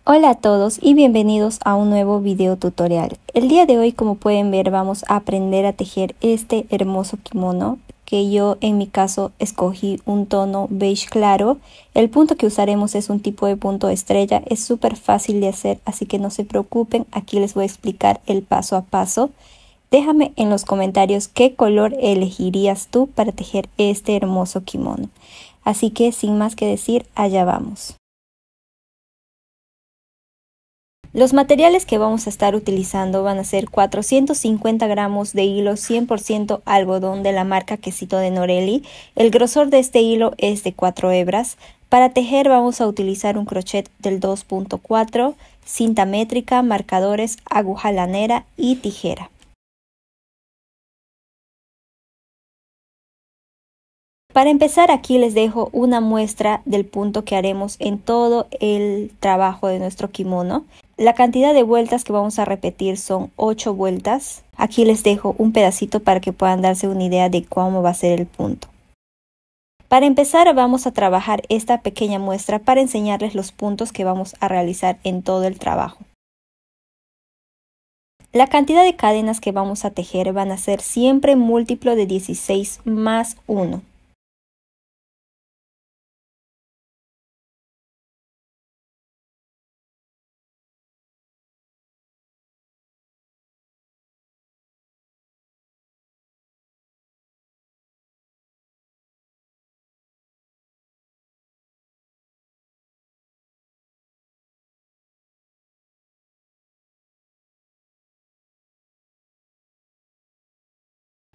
Hola a todos y bienvenidos a un nuevo video tutorial. El día de hoy, como pueden ver, vamos a aprender a tejer este hermoso kimono que yo en mi caso escogí un tono beige claro. El punto que usaremos es un tipo de punto estrella, es súper fácil de hacer, así que no se preocupen, aquí les voy a explicar el paso a paso. Déjame en los comentarios qué color elegirías tú para tejer este hermoso kimono. Así que sin más que decir, allá vamos. Los materiales que vamos a estar utilizando van a ser 450 gramos de hilo 100% algodón de la marca Quesito de Norelli. El grosor de este hilo es de 4 hebras. Para tejer vamos a utilizar un crochet del 2.4, cinta métrica, marcadores, aguja lanera y tijera. Para empezar, aquí les dejo una muestra del punto que haremos en todo el trabajo de nuestro kimono. La cantidad de vueltas que vamos a repetir son 8 vueltas. Aquí les dejo un pedacito para que puedan darse una idea de cómo va a ser el punto. Para empezar, vamos a trabajar esta pequeña muestra para enseñarles los puntos que vamos a realizar en todo el trabajo. La cantidad de cadenas que vamos a tejer van a ser siempre múltiplo de 16 más 1.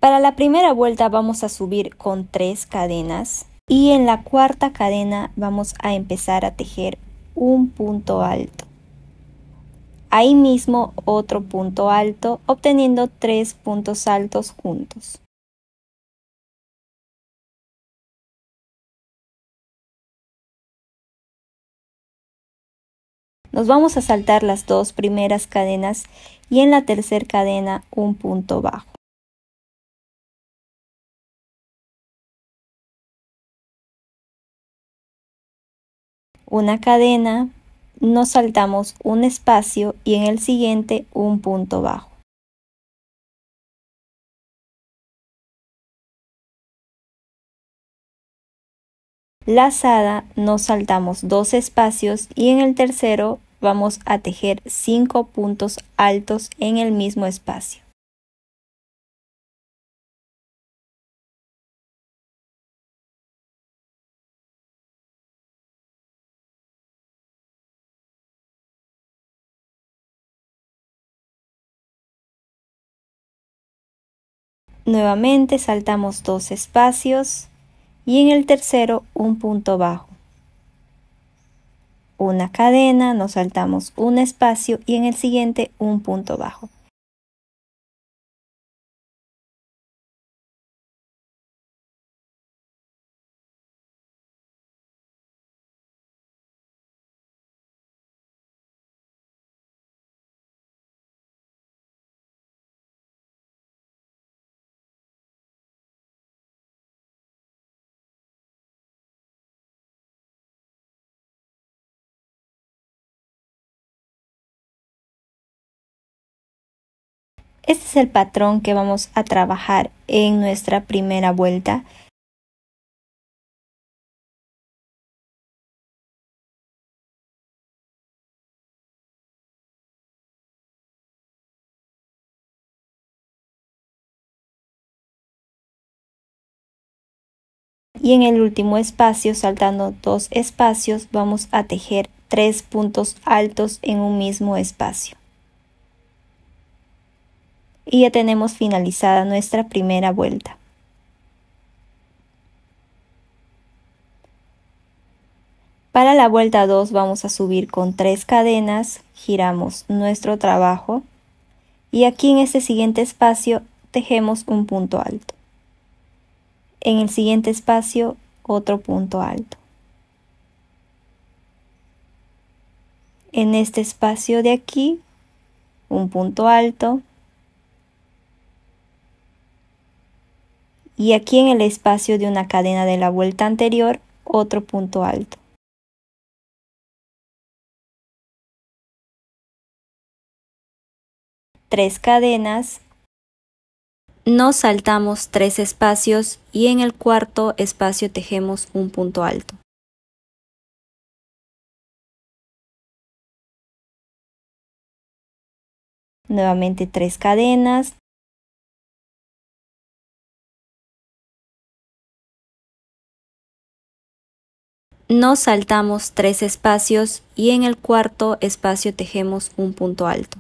Para la primera vuelta vamos a subir con 3 cadenas y en la cuarta cadena vamos a empezar a tejer un punto alto. Ahí mismo otro punto alto, obteniendo 3 puntos altos juntos. Nos vamos a saltar las 2 primeras cadenas y en la tercera cadena un punto bajo. Una cadena, nos saltamos un espacio y en el siguiente un punto bajo. Lazada, nos saltamos 2 espacios y en el tercero vamos a tejer 5 puntos altos en el mismo espacio. Nuevamente saltamos 2 espacios y en el tercero un punto bajo. Una cadena, nos saltamos un espacio y en el siguiente un punto bajo. Este es el patrón que vamos a trabajar en nuestra primera vuelta. Y en el último espacio, saltando 2 espacios, vamos a tejer 3 puntos altos en un mismo espacio. Y ya tenemos finalizada nuestra primera vuelta. Para la vuelta 2 vamos a subir con 3 cadenas, giramos nuestro trabajo y aquí en este siguiente espacio tejemos un punto alto. En el siguiente espacio otro punto alto. En este espacio de aquí un punto alto. Y aquí en el espacio de una cadena de la vuelta anterior otro punto alto. 3 cadenas, nos saltamos 3 espacios y en el cuarto espacio tejemos un punto alto. Nuevamente 3 cadenas, nos saltamos 3 espacios y en el cuarto espacio tejemos un punto alto.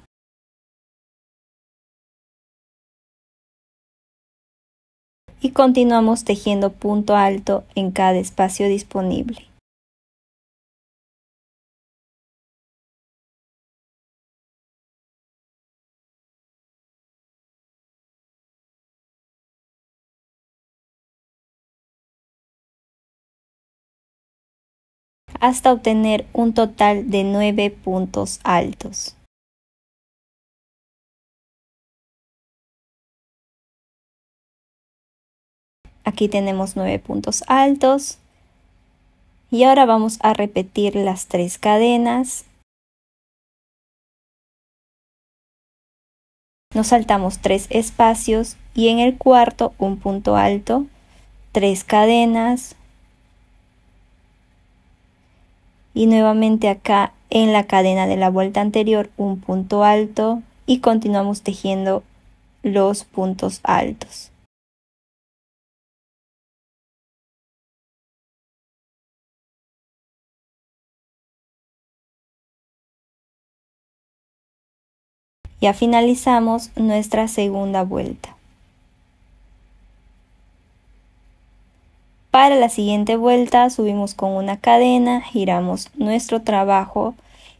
Y continuamos tejiendo punto alto en cada espacio disponible. Hasta obtener un total de 9 puntos altos. Aquí tenemos 9 puntos altos. Y ahora vamos a repetir las 3 cadenas. Nos saltamos 3 espacios y en el cuarto un punto alto, 3 cadenas. Y nuevamente acá en la cadena de la vuelta anterior un punto alto y continuamos tejiendo los puntos altos. Ya finalizamos nuestra segunda vuelta. Para la siguiente vuelta subimos con una cadena, giramos nuestro trabajo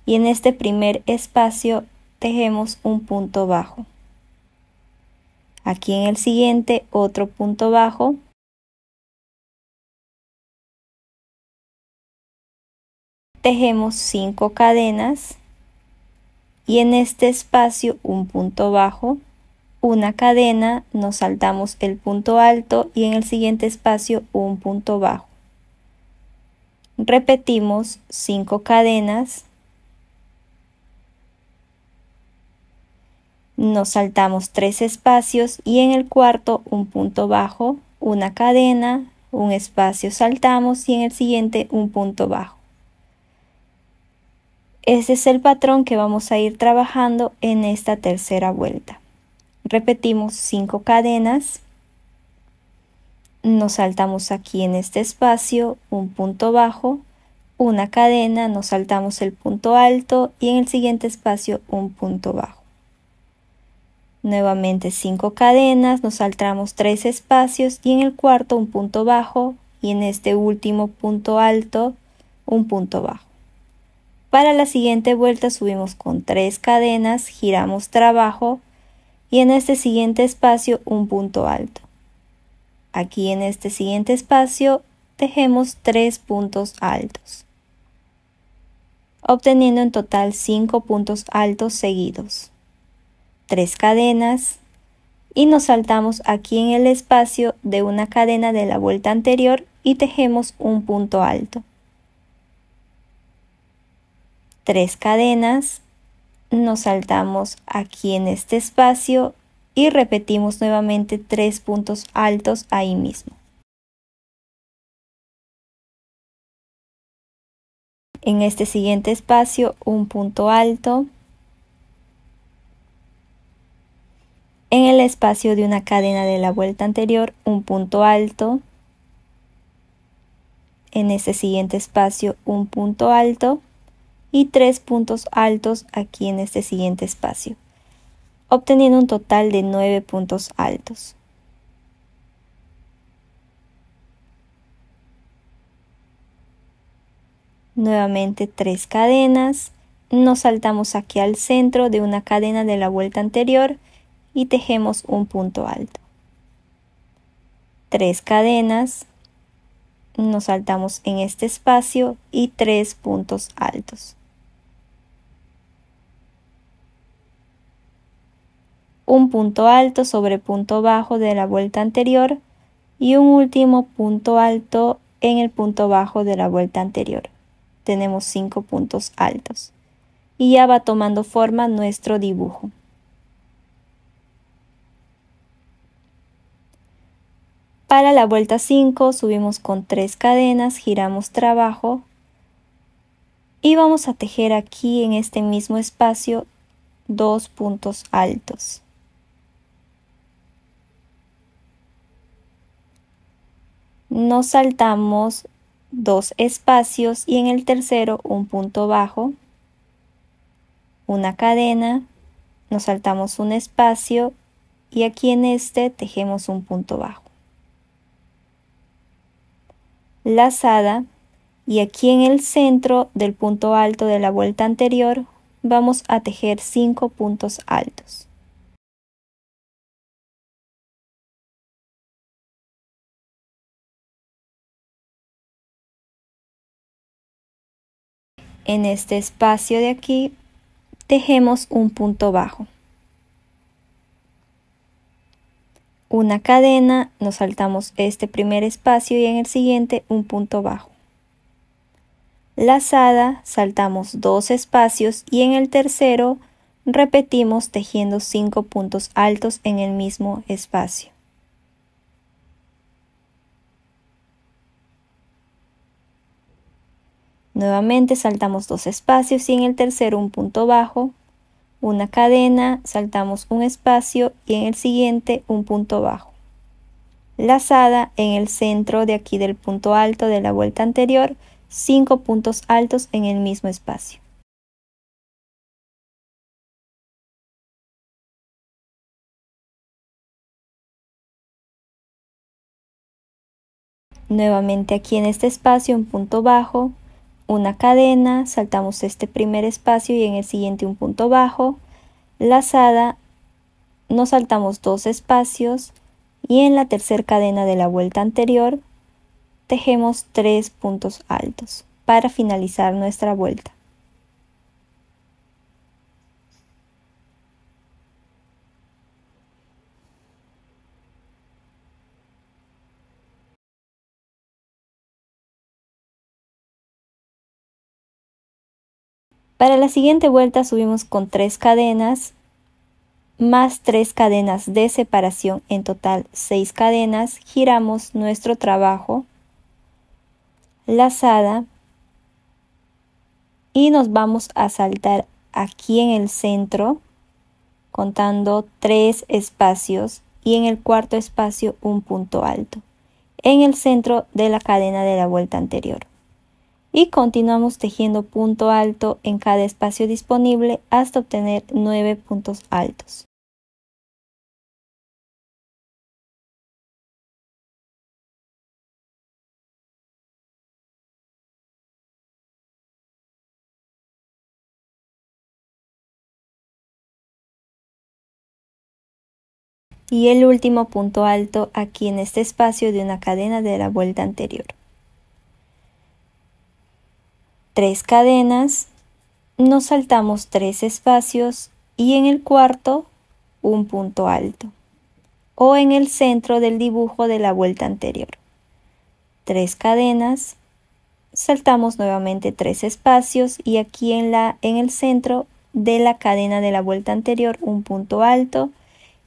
y en este primer espacio tejemos un punto bajo. Aquí en el siguiente otro punto bajo. Tejemos 5 cadenas y en este espacio un punto bajo, una cadena, nos saltamos el punto alto y en el siguiente espacio un punto bajo. Repetimos 5 cadenas, nos saltamos 3 espacios y en el cuarto un punto bajo, una cadena, un espacio saltamos y en el siguiente un punto bajo. Este es el patrón que vamos a ir trabajando en esta tercera vuelta. Repetimos 5 cadenas, nos saltamos aquí en este espacio un punto bajo, una cadena, nos saltamos el punto alto y en el siguiente espacio un punto bajo. Nuevamente 5 cadenas, nos saltamos 3 espacios y en el cuarto un punto bajo y en este último punto alto un punto bajo. Para la siguiente vuelta subimos con 3 cadenas, giramos trabajo y en este siguiente espacio un punto alto. Aquí en este siguiente espacio tejemos 3 puntos altos, obteniendo en total 5 puntos altos seguidos. 3 cadenas y nos saltamos aquí en el espacio de una cadena de la vuelta anterior y tejemos un punto alto. 3 cadenas, nos saltamos aquí en este espacio y repetimos nuevamente 3 puntos altos ahí mismo. En este siguiente espacio un punto alto. En el espacio de una cadena de la vuelta anterior un punto alto. En este siguiente espacio un punto alto. Y 3 puntos altos aquí en este siguiente espacio, obteniendo un total de 9 puntos altos. Nuevamente 3 cadenas, nos saltamos aquí al centro de una cadena de la vuelta anterior y tejemos un punto alto. 3 cadenas, nos saltamos en este espacio y 3 puntos altos. Un punto alto sobre punto bajo de la vuelta anterior y un último punto alto en el punto bajo de la vuelta anterior. Tenemos 5 puntos altos y ya va tomando forma nuestro dibujo. Para la vuelta 5 subimos con 3 cadenas, giramos trabajo y vamos a tejer aquí en este mismo espacio 2 puntos altos. Nos saltamos 2 espacios y en el tercero un punto bajo, una cadena, nos saltamos un espacio y aquí en este tejemos un punto bajo. Lazada, y aquí en el centro del punto alto de la vuelta anterior vamos a tejer 5 puntos altos. En este espacio de aquí tejemos un punto bajo, una cadena, nos saltamos este primer espacio y en el siguiente un punto bajo. Lazada, saltamos 2 espacios y en el tercero repetimos tejiendo 5 puntos altos en el mismo espacio. Nuevamente saltamos 2 espacios y en el tercero un punto bajo, una cadena, saltamos un espacio y en el siguiente un punto bajo. Lazada, en el centro de aquí del punto alto de la vuelta anterior, 5 puntos altos en el mismo espacio. Nuevamente aquí en este espacio un punto bajo, una cadena, saltamos este primer espacio y en el siguiente un punto bajo, lazada, nos saltamos 2 espacios y en la tercera cadena de la vuelta anterior tejemos 3 puntos altos para finalizar nuestra vuelta. Para la siguiente vuelta subimos con 3 cadenas más 3 cadenas de separación, en total 6 cadenas, giramos nuestro trabajo, lazada y nos vamos a saltar aquí en el centro contando 3 espacios y en el cuarto espacio un punto alto en el centro de la cadena de la vuelta anterior. Y continuamos tejiendo punto alto en cada espacio disponible hasta obtener 9 puntos altos. Y el último punto alto aquí en este espacio de una cadena de la vuelta anterior. 3 cadenas, nos saltamos 3 espacios y en el cuarto un punto alto o en el centro del dibujo de la vuelta anterior. 3 cadenas, saltamos nuevamente 3 espacios y aquí en el centro de la cadena de la vuelta anterior un punto alto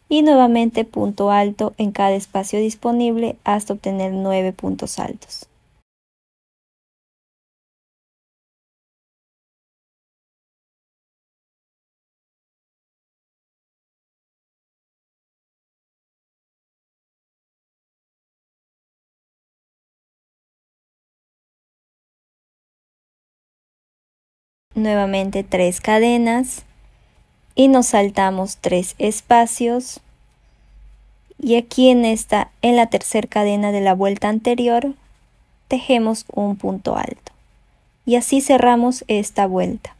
y nuevamente punto alto en cada espacio disponible hasta obtener 9 puntos altos. Nuevamente 3 cadenas y nos saltamos 3 espacios y aquí en la tercera cadena de la vuelta anterior tejemos un punto alto y así cerramos esta vuelta.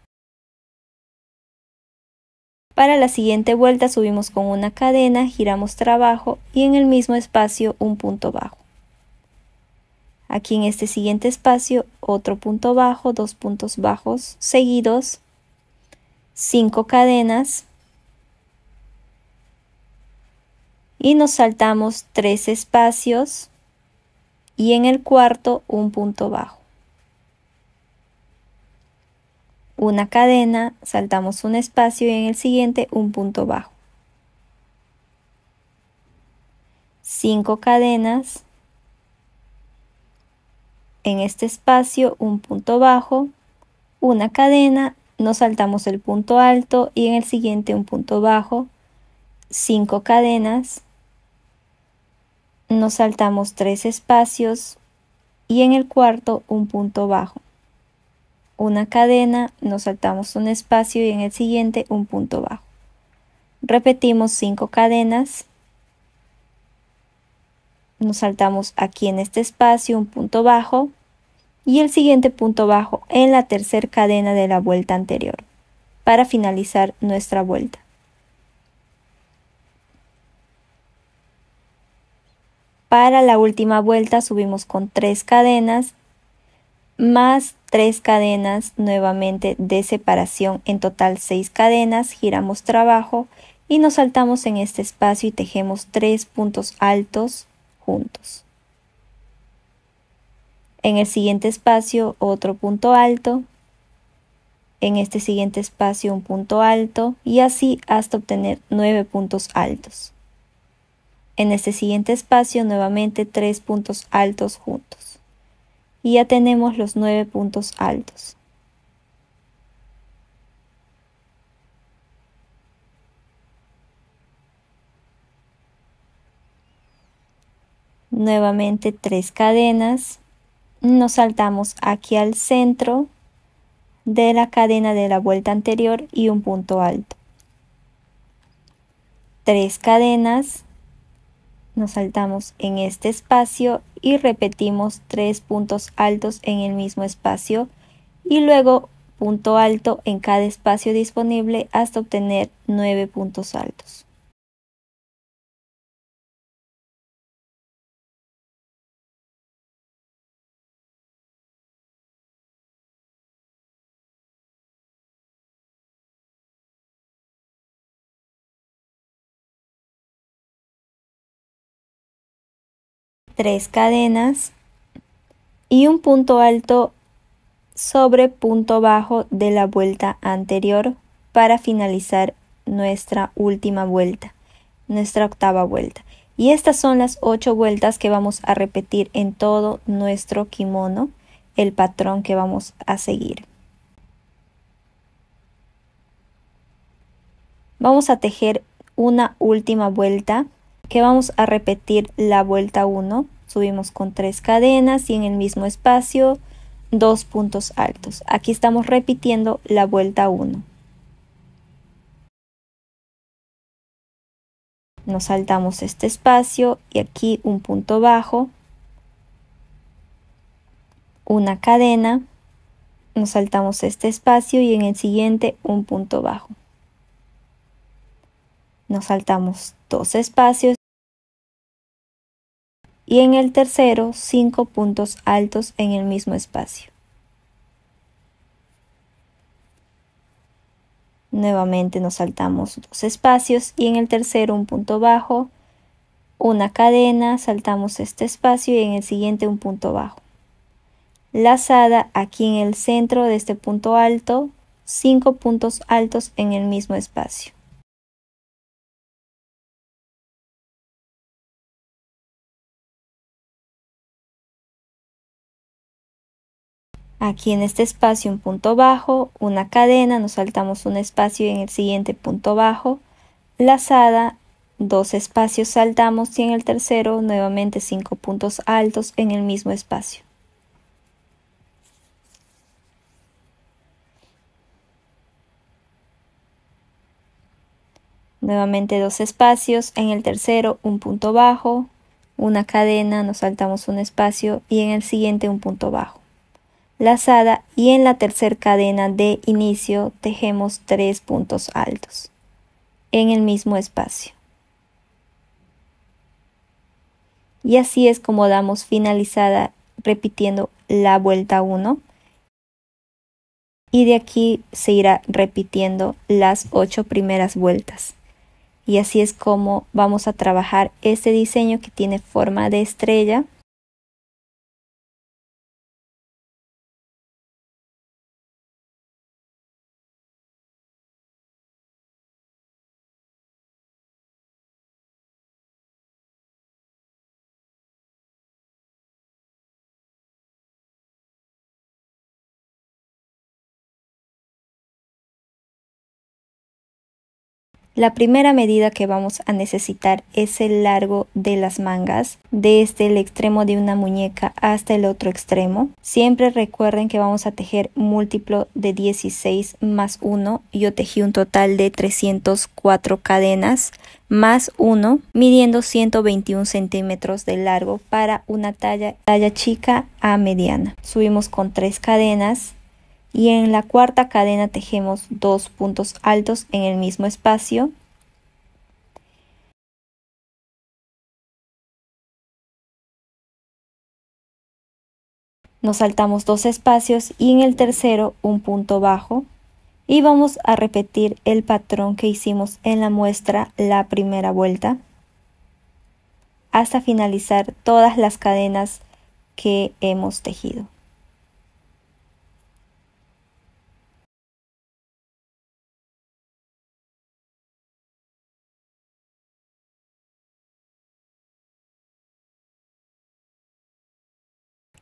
Para la siguiente vuelta subimos con una cadena, giramos trabajo y en el mismo espacio un punto bajo. Aquí en este siguiente espacio otro punto bajo, 2 puntos bajos seguidos, 5 cadenas y nos saltamos 3 espacios y en el cuarto un punto bajo. Una cadena, saltamos un espacio y en el siguiente un punto bajo. 5 cadenas en este espacio un punto bajo, una cadena, nos saltamos el punto alto y en el siguiente un punto bajo, 5 cadenas, nos saltamos 3 espacios y en el cuarto un punto bajo, una cadena, nos saltamos un espacio y en el siguiente un punto bajo. Repetimos 5 cadenas, nos saltamos aquí en este espacio un punto bajo y el siguiente punto bajo en la tercera cadena de la vuelta anterior para finalizar nuestra vuelta. Para la última vuelta subimos con 3 cadenas más 3 cadenas nuevamente de separación, en total 6 cadenas, giramos trabajo y nos saltamos en este espacio y tejemos 3 puntos altos juntos. En el siguiente espacio otro punto alto, en este siguiente espacio un punto alto y así hasta obtener 9 puntos altos. En este siguiente espacio nuevamente 3 puntos altos juntos. Y ya tenemos los 9 puntos altos. Nuevamente 3 cadenas, nos saltamos aquí al centro de la cadena de la vuelta anterior y un punto alto. 3 cadenas, nos saltamos en este espacio y repetimos 3 puntos altos en el mismo espacio y luego punto alto en cada espacio disponible hasta obtener 9 puntos altos. Tres cadenas y un punto alto sobre punto bajo de la vuelta anterior para finalizar nuestra última vuelta, nuestra octava vuelta. Y estas son las 8 vueltas que vamos a repetir en todo nuestro kimono, el patrón que vamos a seguir. Vamos a tejer una última vuelta que vamos a repetir la vuelta 1. Subimos con 3 cadenas y en el mismo espacio 2 puntos altos. Aquí estamos repitiendo la vuelta 1. Nos saltamos este espacio y aquí un punto bajo, una cadena, nos saltamos este espacio y en el siguiente un punto bajo. Nos saltamos 2 espacios y en el tercero 5 puntos altos en el mismo espacio. Nuevamente nos saltamos 2 espacios y en el tercero un punto bajo, una cadena, saltamos este espacio y en el siguiente un punto bajo. Lazada aquí en el centro de este punto alto, 5 puntos altos en el mismo espacio. Aquí en este espacio un punto bajo, una cadena, nos saltamos un espacio y en el siguiente punto bajo, lazada, 2 espacios saltamos y en el tercero nuevamente 5 puntos altos en el mismo espacio. Nuevamente 2 espacios, en el tercero un punto bajo, una cadena, nos saltamos un espacio y en el siguiente un punto bajo. Lazada y en la tercera cadena de inicio tejemos 3 puntos altos en el mismo espacio. Y así es como damos finalizada repitiendo la vuelta 1. Y de aquí se irá repitiendo las 8 primeras vueltas. Y así es como vamos a trabajar este diseño que tiene forma de estrella. La primera medida que vamos a necesitar es el largo de las mangas, desde el extremo de una muñeca hasta el otro extremo. Siempre recuerden que vamos a tejer múltiplo de 16 más 1. Yo tejí un total de 304 cadenas más 1, midiendo 121 centímetros de largo para una talla chica a mediana. Subimos con 3 cadenas. Y en la cuarta cadena tejemos 2 puntos altos en el mismo espacio. Nos saltamos 2 espacios y en el tercero un punto bajo. Y vamos a repetir el patrón que hicimos en la muestra la primera vuelta, hasta finalizar todas las cadenas que hemos tejido.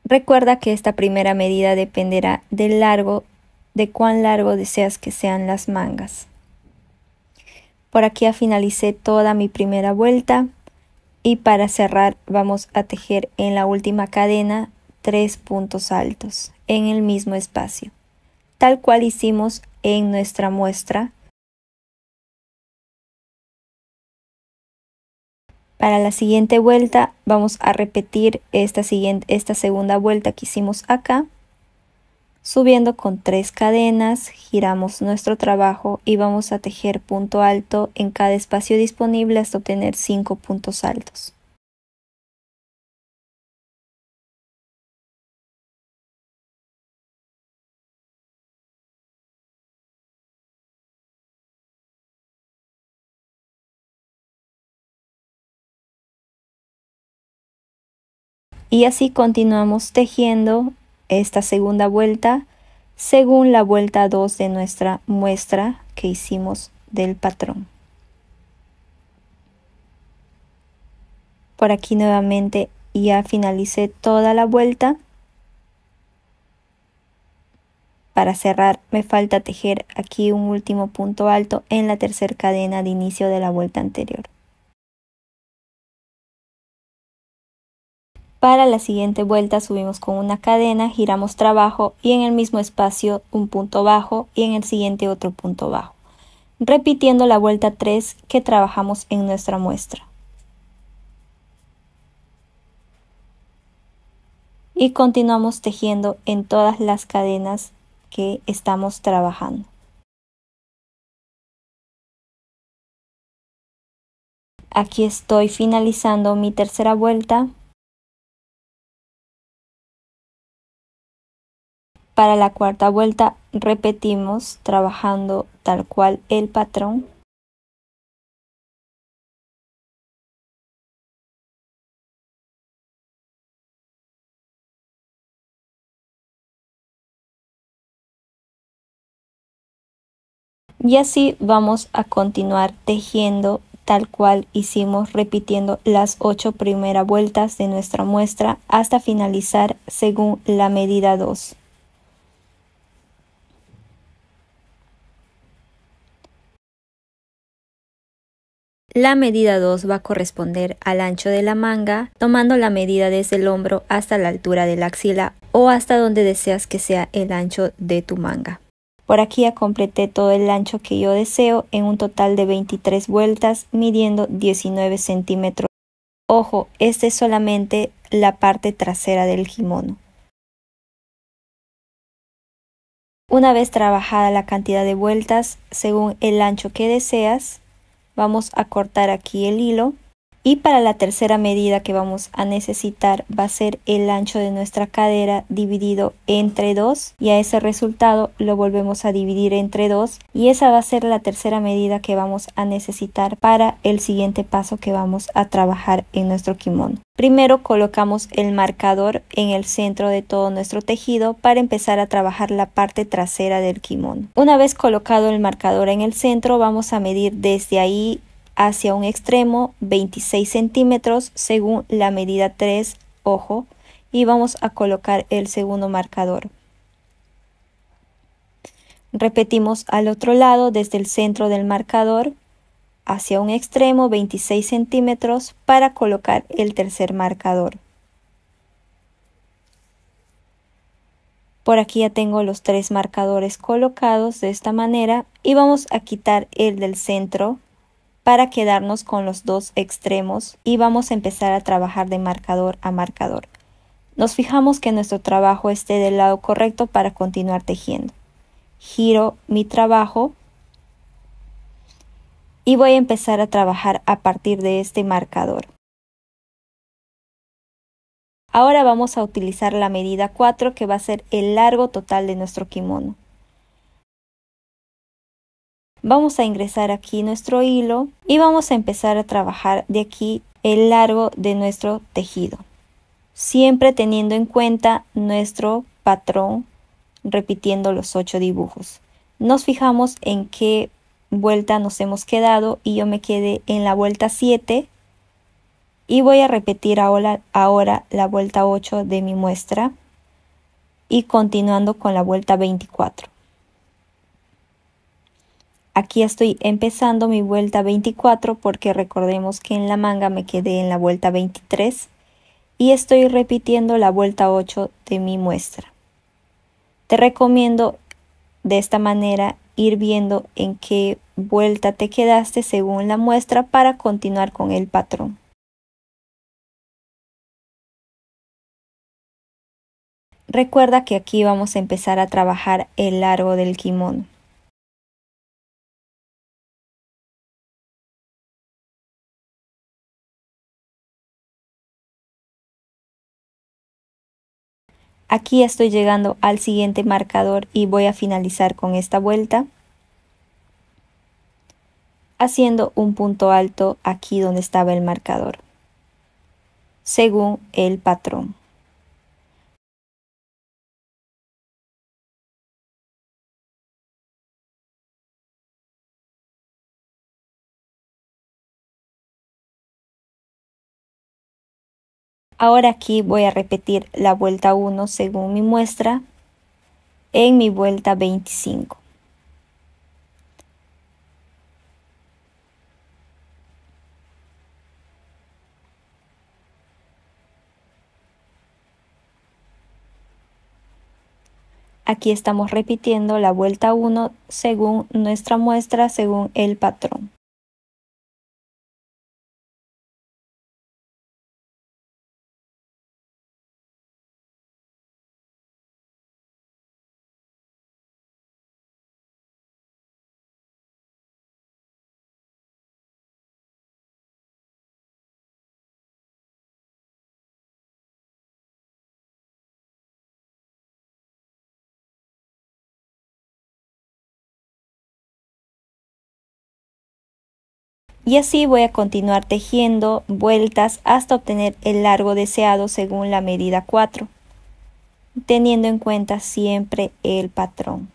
Recuerda que esta primera medida dependerá de cuán largo deseas que sean las mangas. Por aquí ya finalicé toda mi primera vuelta y para cerrar vamos a tejer en la última cadena 3 puntos altos en el mismo espacio, tal cual hicimos en nuestra muestra. Para la siguiente vuelta vamos a repetir esta segunda vuelta que hicimos acá, subiendo con 3 cadenas, giramos nuestro trabajo y vamos a tejer punto alto en cada espacio disponible hasta obtener 5 puntos altos. Y así continuamos tejiendo esta segunda vuelta según la vuelta 2 de nuestra muestra que hicimos del patrón. Por aquí nuevamente ya finalicé toda la vuelta. Para cerrar me falta tejer aquí un último punto alto en la tercera cadena de inicio de la vuelta anterior. Para la siguiente vuelta subimos con una cadena, giramos trabajo y en el mismo espacio un punto bajo y en el siguiente otro punto bajo, repitiendo la vuelta 3 que trabajamos en nuestra muestra. Y continuamos tejiendo en todas las cadenas que estamos trabajando. Aquí estoy finalizando mi tercera vuelta. Para la cuarta vuelta repetimos trabajando tal cual el patrón. Y así vamos a continuar tejiendo tal cual hicimos, repitiendo las 8 primeras vueltas de nuestra muestra hasta finalizar según la medida 2. La medida 2 va a corresponder al ancho de la manga, tomando la medida desde el hombro hasta la altura de la axila o hasta donde deseas que sea el ancho de tu manga. Por aquí ya completé todo el ancho que yo deseo en un total de 23 vueltas, midiendo 19 centímetros. Ojo, esta es solamente la parte trasera del kimono. Una vez trabajada la cantidad de vueltas según el ancho que deseas, vamos a cortar aquí el hilo. Y para la tercera medida que vamos a necesitar va a ser el ancho de nuestra cadera dividido entre 2 y a ese resultado lo volvemos a dividir entre 2 y esa va a ser la tercera medida que vamos a necesitar para el siguiente paso que vamos a trabajar en nuestro kimono. Primero colocamos el marcador en el centro de todo nuestro tejido para empezar a trabajar la parte trasera del kimono. Una vez colocado el marcador en el centro vamos a medir desde ahí hacia un extremo 26 centímetros según la medida 3, ojo, y vamos a colocar el segundo marcador. Repetimos al otro lado desde el centro del marcador hacia un extremo 26 centímetros para colocar el tercer marcador. Por aquí ya tengo los 3 marcadores colocados de esta manera y vamos a quitar el del centro para quedarnos con los 2 extremos y vamos a empezar a trabajar de marcador a marcador. Nos fijamos que nuestro trabajo esté del lado correcto para continuar tejiendo. Giro mi trabajo y voy a empezar a trabajar a partir de este marcador. Ahora vamos a utilizar la medida 4, que va a ser el largo total de nuestro kimono. Vamos a ingresar aquí nuestro hilo y vamos a empezar a trabajar de aquí el largo de nuestro tejido, siempre teniendo en cuenta nuestro patrón, repitiendo los 8 dibujos. Nos fijamos en qué vuelta nos hemos quedado y yo me quedé en la vuelta 7 y voy a repetir ahora la vuelta 8 de mi muestra y continuando con la vuelta 24. Aquí estoy empezando mi vuelta 24 porque recordemos que en la manga me quedé en la vuelta 23 y estoy repitiendo la vuelta 8 de mi muestra. Te recomiendo de esta manera ir viendo en qué vuelta te quedaste según la muestra para continuar con el patrón. Recuerda que aquí vamos a empezar a trabajar el largo del kimono. Aquí estoy llegando al siguiente marcador y voy a finalizar con esta vuelta, haciendo un punto alto aquí donde estaba el marcador, según el patrón. Ahora aquí voy a repetir la vuelta 1 según mi muestra en mi vuelta 25. Aquí estamos repitiendo la vuelta 1 según nuestra muestra, según el patrón. Y así voy a continuar tejiendo vueltas hasta obtener el largo deseado según la medida 4, teniendo en cuenta siempre el patrón.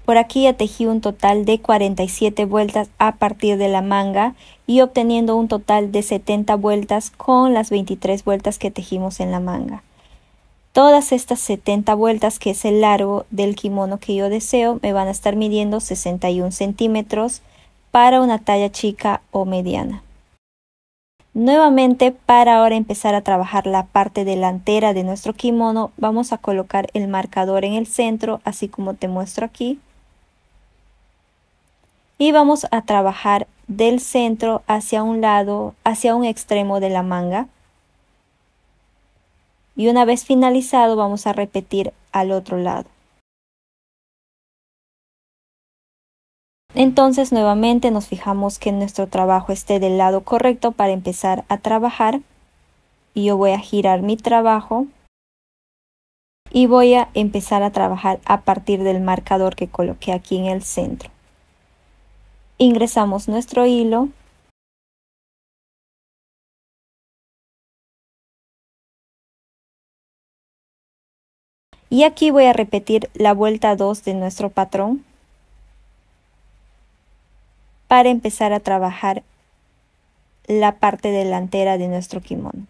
Por aquí ya tejí un total de 47 vueltas a partir de la manga y obteniendo un total de 70 vueltas con las 23 vueltas que tejimos en la manga. Todas estas 70 vueltas, que es el largo del kimono que yo deseo, me van a estar midiendo 61 centímetros para una talla chica o mediana. Nuevamente, para ahora empezar a trabajar la parte delantera de nuestro kimono, vamos a colocar el marcador en el centro, así como te muestro aquí. Y vamos a trabajar del centro hacia un lado, hacia un extremo de la manga. Y una vez finalizado vamos a repetir al otro lado. Entonces nuevamente nos fijamos que nuestro trabajo esté del lado correcto para empezar a trabajar. Y yo voy a girar mi trabajo. Y voy a empezar a trabajar a partir del marcador que coloqué aquí en el centro. Ingresamos nuestro hilo. Y aquí voy a repetir la vuelta 2 de nuestro patrón para empezar a trabajar la parte delantera de nuestro kimono.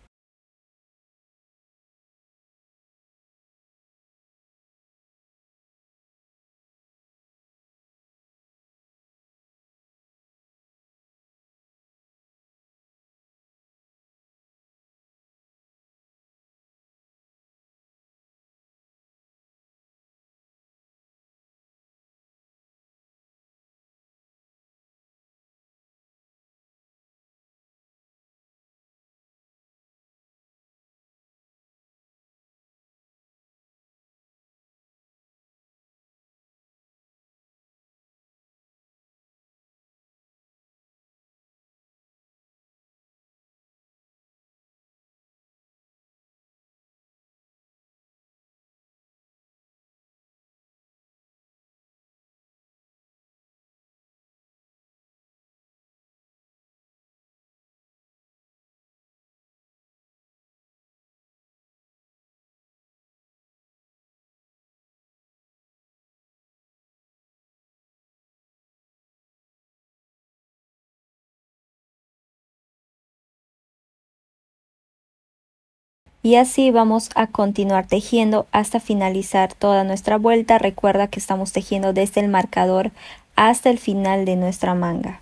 Y así vamos a continuar tejiendo hasta finalizar toda nuestra vuelta. Recuerda que estamos tejiendo desde el marcador hasta el final de nuestra manga.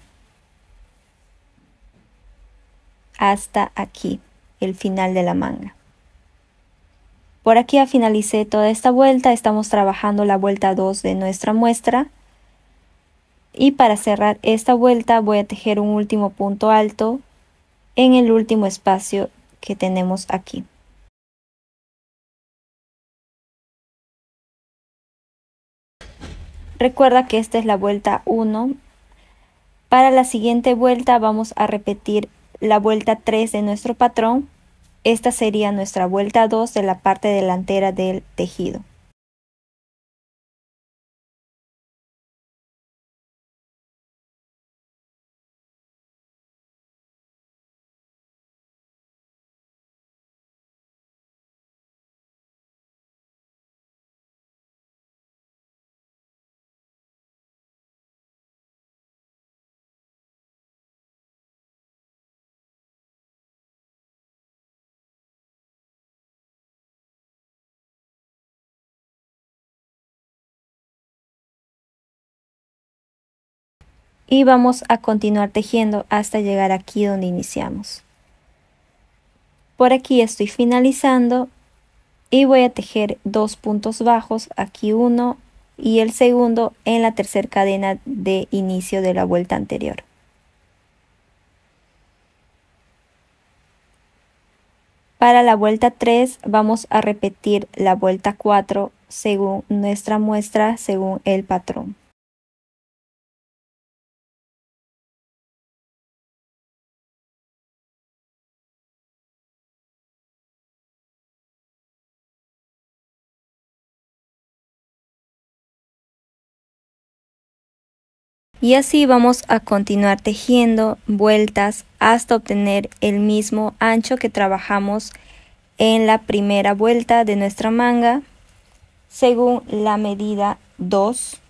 Hasta aquí, el final de la manga. Por aquí ya finalicé toda esta vuelta. Estamos trabajando la vuelta 2 de nuestra muestra. Y para cerrar esta vuelta voy a tejer un último punto alto en el último espacio que tenemos aquí. Recuerda que esta es la vuelta 1. Para la siguiente vuelta vamos a repetir la vuelta 3 de nuestro patrón. Esta sería nuestra vuelta 2 de la parte delantera del tejido. Y vamos a continuar tejiendo hasta llegar aquí donde iniciamos. Por aquí estoy finalizando y voy a tejer 2 puntos bajos, aquí uno y el segundo en la tercera cadena de inicio de la vuelta anterior. Para la vuelta 3 vamos a repetir la vuelta 4 según nuestra muestra, según el patrón. Y así vamos a continuar tejiendo vueltas hasta obtener el mismo ancho que trabajamos en la primera vuelta de nuestra manga, según la medida 2,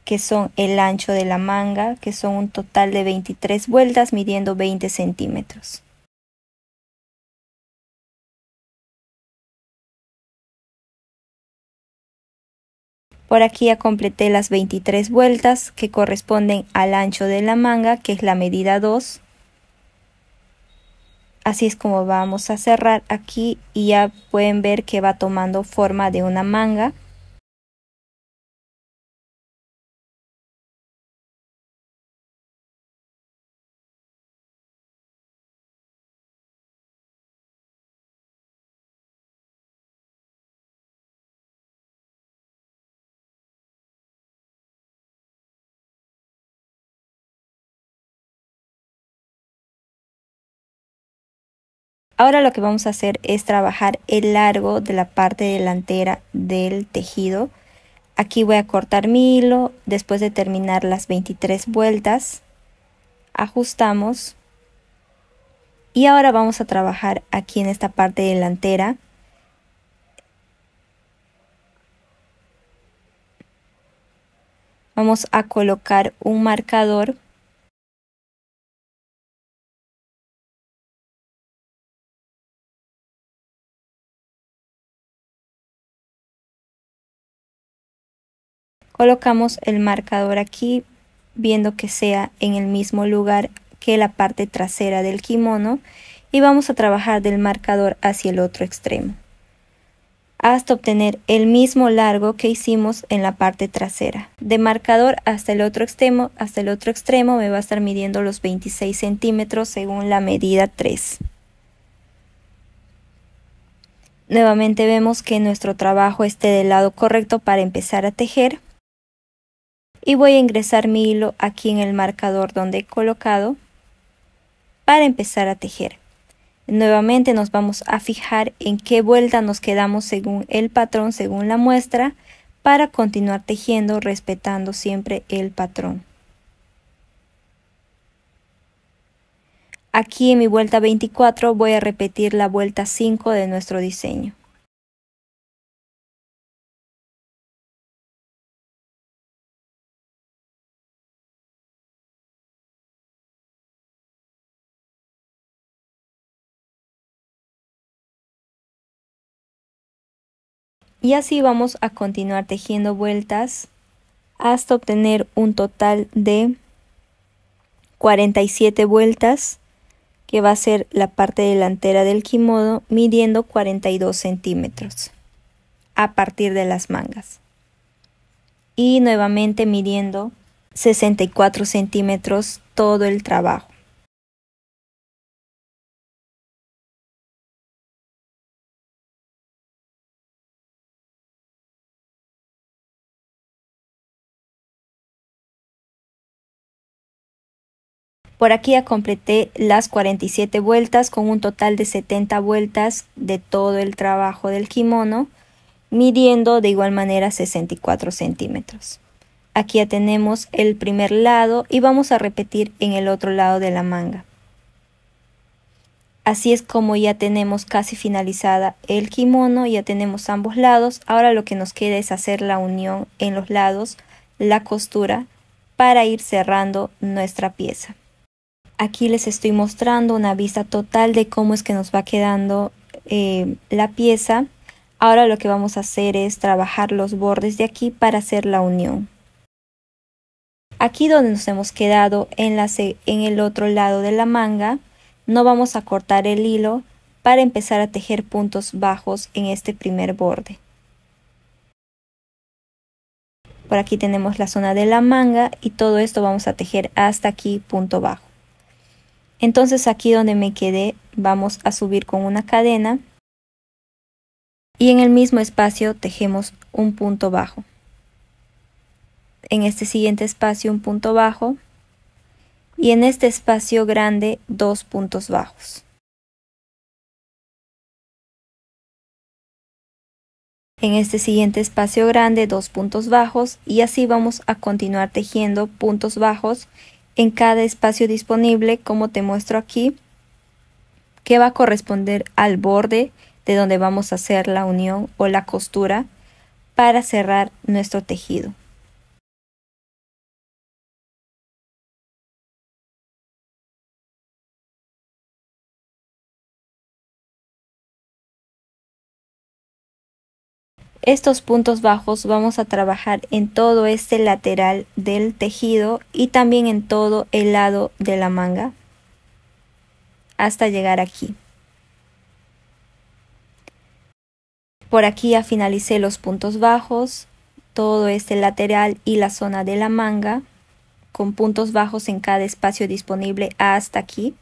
que son el ancho de la manga, que son un total de 23 vueltas midiendo 20 centímetros. Por aquí ya completé las 23 vueltas que corresponden al ancho de la manga, que es la medida 2. Así es como vamos a cerrar aquí y ya pueden ver que va tomando forma de una manga. Ahora lo que vamos a hacer es trabajar el largo de la parte delantera del tejido. Aquí voy a cortar mi hilo después de terminar las 23 vueltas. Ajustamos. Y ahora vamos a trabajar aquí en esta parte delantera. Vamos a colocar un marcador. Colocamos el marcador aquí, viendo que sea en el mismo lugar que la parte trasera del kimono, y vamos a trabajar del marcador hacia el otro extremo, hasta obtener el mismo largo que hicimos en la parte trasera. De marcador hasta el otro extremo me va a estar midiendo los 26 centímetros según la medida 3. Nuevamente vemos que nuestro trabajo esté del lado correcto para empezar a tejer. Y voy a ingresar mi hilo aquí en el marcador donde he colocado para empezar a tejer. Nuevamente nos vamos a fijar en qué vuelta nos quedamos según el patrón, según la muestra, para continuar tejiendo respetando siempre el patrón. Aquí en mi vuelta 24 voy a repetir la vuelta 5 de nuestro diseño. Y así vamos a continuar tejiendo vueltas hasta obtener un total de 47 vueltas, que va a ser la parte delantera del kimono, midiendo 42 centímetros a partir de las mangas. Y nuevamente midiendo 64 centímetros todo el trabajo. Por aquí ya completé las 47 vueltas con un total de 70 vueltas de todo el trabajo del kimono, midiendo de igual manera 64 centímetros. Aquí ya tenemos el primer lado y vamos a repetir en el otro lado de la manga. Así es como ya tenemos casi finalizada el kimono, ya tenemos ambos lados. Ahora lo que nos queda es hacer la unión en los lados, la costura, para ir cerrando nuestra pieza. Aquí les estoy mostrando una vista total de cómo es que nos va quedando la pieza. Ahora lo que vamos a hacer es trabajar los bordes de aquí para hacer la unión. Aquí donde nos hemos quedado en el otro lado de la manga, no vamos a cortar el hilo para empezar a tejer puntos bajos en este primer borde. Por aquí tenemos la zona de la manga y todo esto vamos a tejer hasta aquí punto bajo. Entonces aquí donde me quedé vamos a subir con una cadena y en el mismo espacio tejemos un punto bajo. En este siguiente espacio un punto bajo y en este espacio grande 2 puntos bajos. En este siguiente espacio grande 2 puntos bajos y así vamos a continuar tejiendo puntos bajos en cada espacio disponible, como te muestro aquí, que va a corresponder al borde de donde vamos a hacer la unión o la costura para cerrar nuestro tejido. Estos puntos bajos vamos a trabajar en todo este lateral del tejido y también en todo el lado de la manga hasta llegar aquí. Por aquí ya finalicé los puntos bajos, todo este lateral y la zona de la manga con puntos bajos en cada espacio disponible hasta aquí.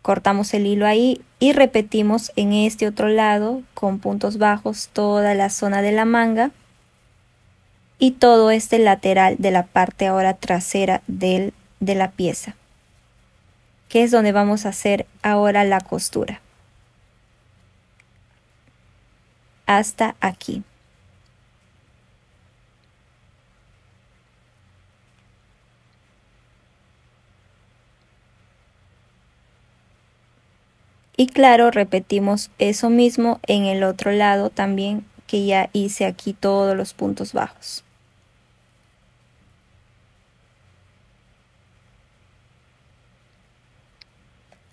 Cortamos el hilo ahí y repetimos en este otro lado con puntos bajos toda la zona de la manga y todo este lateral de la parte ahora trasera de la pieza, que es donde vamos a hacer ahora la costura. Hasta aquí. Y claro, repetimos eso mismo en el otro lado también, que ya hice aquí todos los puntos bajos.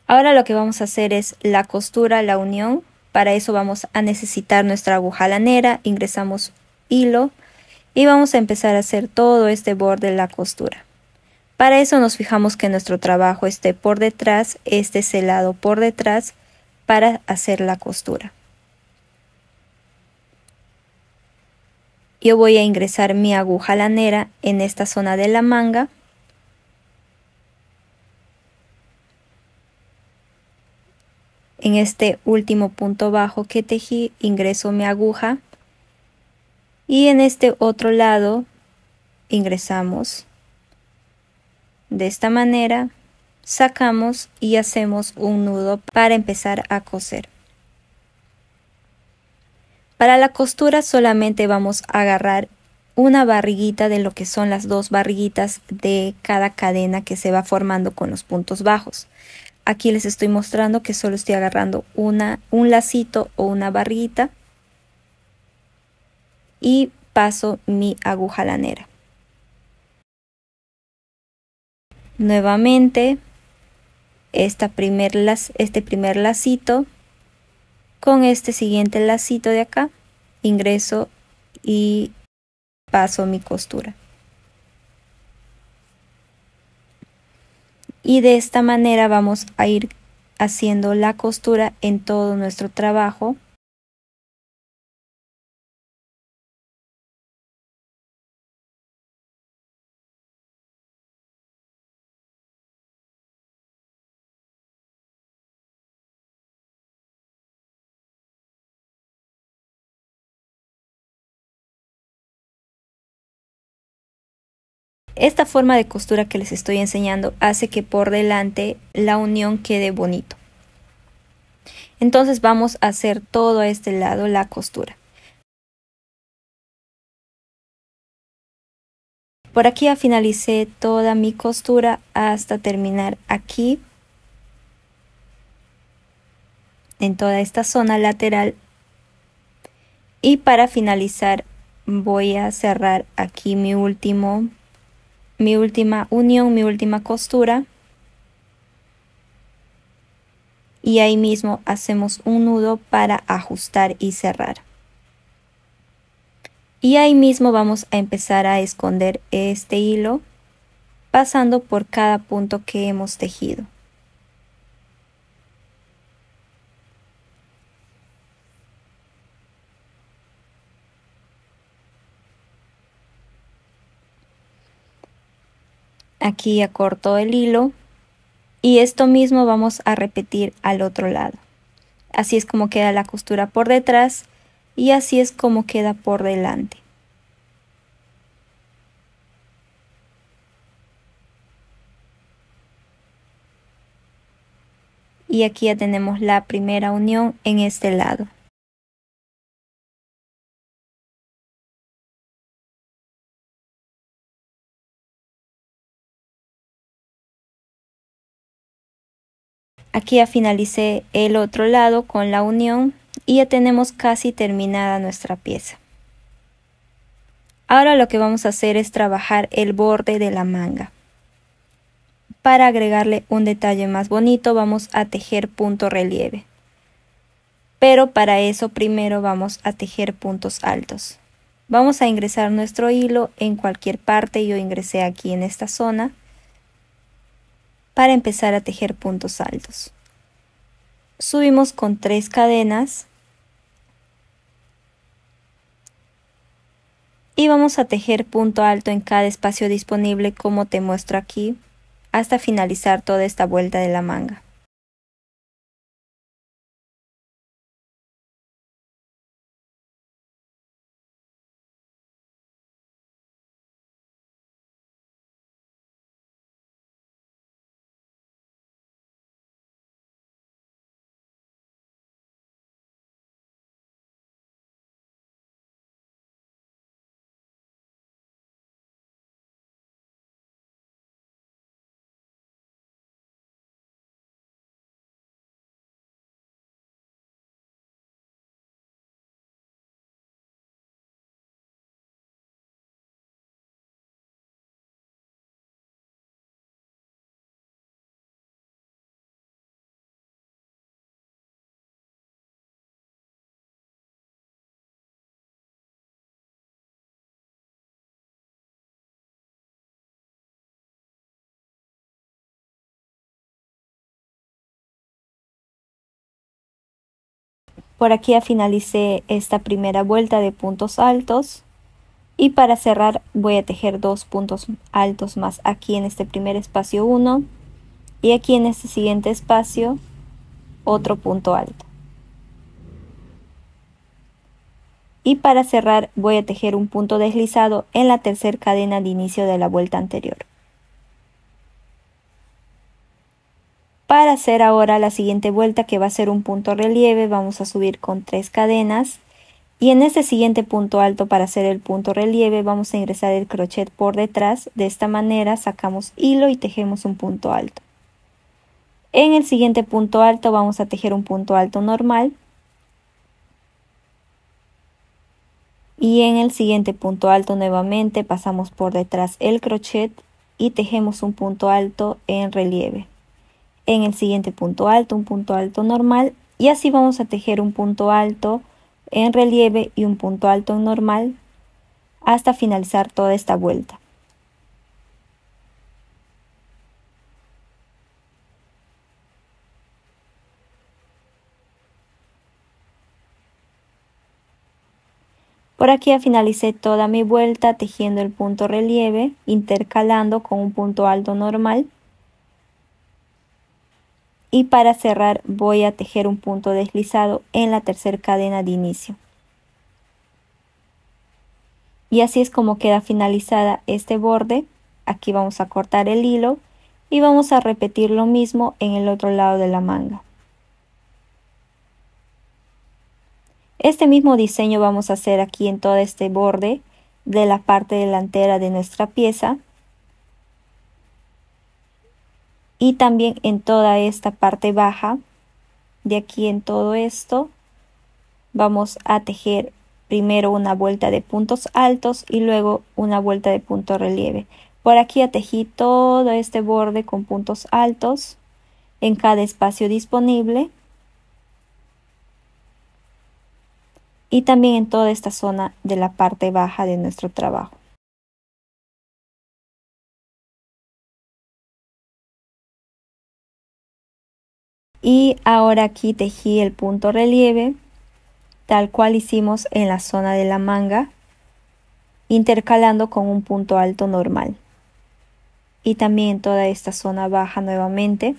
Ahora lo que vamos a hacer es la costura, la unión. Para eso vamos a necesitar nuestra aguja lanera, ingresamos hilo y vamos a empezar a hacer todo este borde de la costura. Para eso nos fijamos que nuestro trabajo esté por detrás, este es el lado por detrás para hacer la costura. Yo voy a ingresar mi aguja lanera en esta zona de la manga. En este último punto bajo que tejí, ingreso mi aguja y en este otro lado ingresamos de esta manera, sacamos y hacemos un nudo para empezar a coser. Para la costura solamente vamos a agarrar una barriguita de lo que son las dos barriguitas de cada cadena que se va formando con los puntos bajos. Aquí les estoy mostrando que solo estoy agarrando un lacito o una barriguita y paso mi aguja lanera. Nuevamente este primer lacito con este siguiente lacito de acá, ingreso y paso mi costura. Y de esta manera vamos a ir haciendo la costura en todo nuestro trabajo. Esta forma de costura que les estoy enseñando hace que por delante la unión quede bonito. Entonces vamos a hacer todo a este lado la costura. Por aquí ya finalicé toda mi costura hasta terminar aquí, en toda esta zona lateral. Y para finalizar voy a cerrar aquí mi última unión, mi última costura. Y ahí mismo hacemos un nudo para ajustar y cerrar. Y ahí mismo vamos a empezar a esconder este hilo pasando por cada punto que hemos tejido. Aquí ya corto el hilo y esto mismo vamos a repetir al otro lado. Así es como queda la costura por detrás y así es como queda por delante. Y aquí ya tenemos la primera unión en este lado. Aquí ya finalicé el otro lado con la unión y ya tenemos casi terminada nuestra pieza. Ahora lo que vamos a hacer es trabajar el borde de la manga. Para agregarle un detalle más bonito vamos a tejer punto relieve. Pero para eso primero vamos a tejer puntos altos. Vamos a ingresar nuestro hilo en cualquier parte, yo ingresé aquí en esta zona, para empezar a tejer puntos altos. Subimos con 3 cadenas y vamos a tejer punto alto en cada espacio disponible como te muestro aquí, hasta finalizar toda esta vuelta de la manga. Por aquí ya finalicé esta primera vuelta de puntos altos y para cerrar voy a tejer 2 puntos altos más aquí en este primer espacio 1 y aquí en este siguiente espacio otro punto alto. Y para cerrar voy a tejer un punto deslizado en la tercera cadena de inicio de la vuelta anterior. Para hacer ahora la siguiente vuelta, que va a ser un punto relieve, vamos a subir con 3 cadenas y en este siguiente punto alto, para hacer el punto relieve, vamos a ingresar el crochet por detrás. De esta manera sacamos hilo y tejemos un punto alto. En el siguiente punto alto vamos a tejer un punto alto normal y en el siguiente punto alto nuevamente pasamos por detrás el crochet y tejemos un punto alto en relieve. En el siguiente punto alto, un punto alto normal y así vamos a tejer un punto alto en relieve y un punto alto en normal hasta finalizar toda esta vuelta. Por aquí ya finalicé toda mi vuelta tejiendo el punto relieve, intercalando con un punto alto normal. Y para cerrar voy a tejer un punto deslizado en la tercera cadena de inicio. Y así es como queda finalizada este borde. Aquí vamos a cortar el hilo y vamos a repetir lo mismo en el otro lado de la manga. Este mismo diseño vamos a hacer aquí en todo este borde de la parte delantera de nuestra pieza. Y también en toda esta parte baja, de aquí en todo esto, vamos a tejer primero una vuelta de puntos altos y luego una vuelta de punto relieve. Por aquí ya tejí todo este borde con puntos altos en cada espacio disponible. Y también en toda esta zona de la parte baja de nuestro trabajo. Y ahora aquí tejí el punto relieve, tal cual hicimos en la zona de la manga, intercalando con un punto alto normal. Y también en toda esta zona baja nuevamente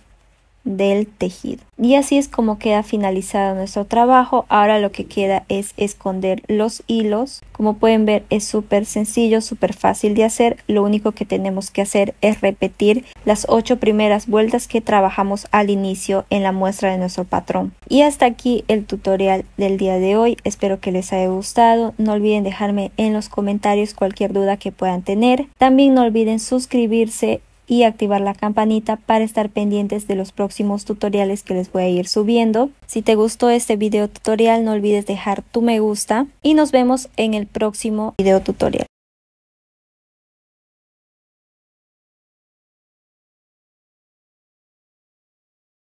del tejido. Y así es como queda finalizado nuestro trabajo. Ahora lo que queda es esconder los hilos. Como pueden ver, es súper sencillo, súper fácil de hacer. Lo único que tenemos que hacer es repetir las 8 primeras vueltas que trabajamos al inicio en la muestra de nuestro patrón. Y hasta aquí el tutorial del día de hoy. Espero que les haya gustado. No olviden dejarme en los comentarios cualquier duda que puedan tener. También no olviden suscribirse y activar la campanita para estar pendientes de los próximos tutoriales que les voy a ir subiendo. Si te gustó este video tutorial, no olvides dejar tu me gusta y nos vemos en el próximo video tutorial.